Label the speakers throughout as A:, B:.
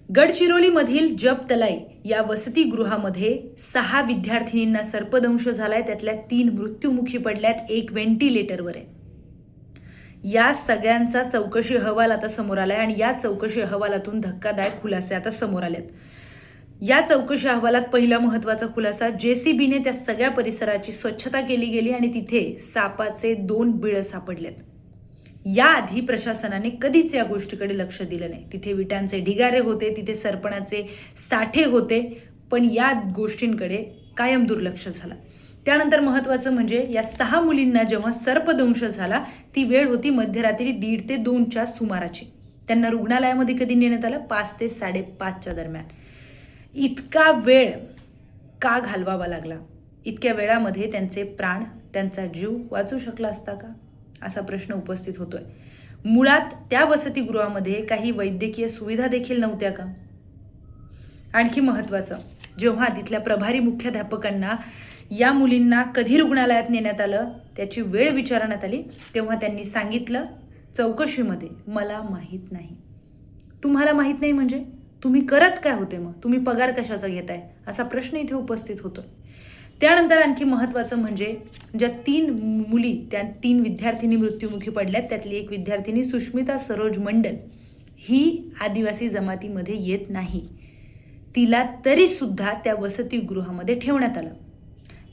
A: गडचिरोलीमधील जपतलाई या वसतिगृहामध्ये 6 विद्यार्थिनींना सर्पदंश झालाय, त्यातल्या 3 मृत्युमुखी पडल्यात, 1 व्हेंटिलेटरवर आहे. या सगळ्यांचा चौकशी अहवाल आता समोर आलाय आणि या चौकशी अहवालातून धक्कादायक खुलासे आता समोर आलेत. या चौकशी अहवालात पहिला महत्त्वाचा खुलासा, JCBने त्या सगळ्या परिसराची स्वच्छता केली गेली आणि तिथे सापाचे 2 बिळ सापडलेत. याआधी प्रशासनाने कधीच या गोष्टीकडे लक्ष दिलं नाही. तिथे विटांचे ढिगारे होते, तिथे सरपणाचे साठे होते, पण या गोष्टींकडे कायम दुर्लक्ष झालं. त्यानंतर महत्त्वाचं म्हणजे या 6 मुलींना जेव्हा सर्पदंश झाला ती वेळ होती मध्यरात्री 1:30 ते 2च्या सुमाराची. त्यांना रुग्णालयामध्ये कधी नेण्यात आलं? 5 ते 5:30च्या दरम्यान. इतका वेळ का घालवावा लागला? इतक्या वेळामध्ये त्यांचे प्राण, त्यांचा जीव वाचू शकला असता का, असा प्रश्न उपस्थित होतोय. मुळात त्या वसतिगृहामध्ये काही वैद्यकीय सुविधा देखील नव्हत्या का? आणखी महत्त्वाचं, जेव्हा तिथल्या प्रभारी मुख्याध्यापकांना या मुलींना कधी रुग्णालयात नेण्यात आलं त्याची वेळ विचारण्यात आली, तेव्हा त्यांनी सांगितलं चौकशीमध्ये, मला माहीत नाही. तुम्हाला माहीत नाही म्हणजे तुम्ही करत काय होते? मग तुम्ही पगार कशाचा घेताय, असा प्रश्न इथे उपस्थित होतोय. त्यानंतर आणखी महत्त्वाचं म्हणजे ज्या 3 मुली, त्या 3 विद्यार्थिनी मृत्युमुखी पडल्यात, त्यातली एक विद्यार्थिनी सुष्मिता सरोज मंडल ही आदिवासी जमातीमध्ये येत नाही. तिला तरीसुद्धा त्या वसतिगृहामध्ये ठेवण्यात आलं.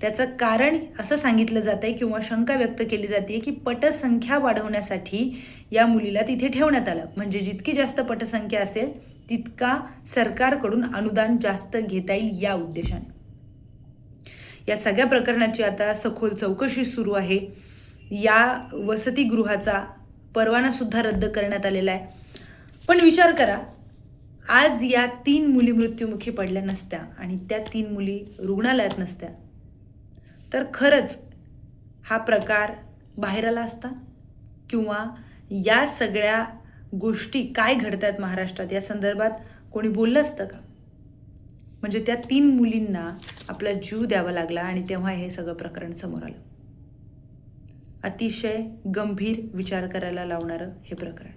A: त्याचं कारण असं सांगितलं जात आहे किंवा शंका व्यक्त केली जाते की पटसंख्या वाढवण्यासाठी या मुलीला तिथे ठेवण्यात आलं. म्हणजे जितकी जास्त पटसंख्या असेल तितका सरकारकडून अनुदान जास्त घेता येईल या उद्देशाने. या सगळ्या प्रकरणाची आता सखोल चौकशी सुरू आहे. या वसतिगृहाचा परवाना सुद्धा रद्द करण्यात आलेला आहे. पण विचार करा, आज या 3 मुली मृत्युमुखी पडल्या नसत्या आणि त्या 3 मुली रुग्णालयात नसत्या तर खरंच हा प्रकार बाहेर आला असता? किंवा या सगळ्या गोष्टी काय घडतात महाराष्ट्रात या संदर्भात कोणी बोललं असतं का? म्हणजे त्या 3 मुलींना आपला जीव द्यावा लागला आणि तेव्हा हे सगळं प्रकरण समोर आलं. अतिशय गंभीर विचार करायला लावणारं हे प्रकरण.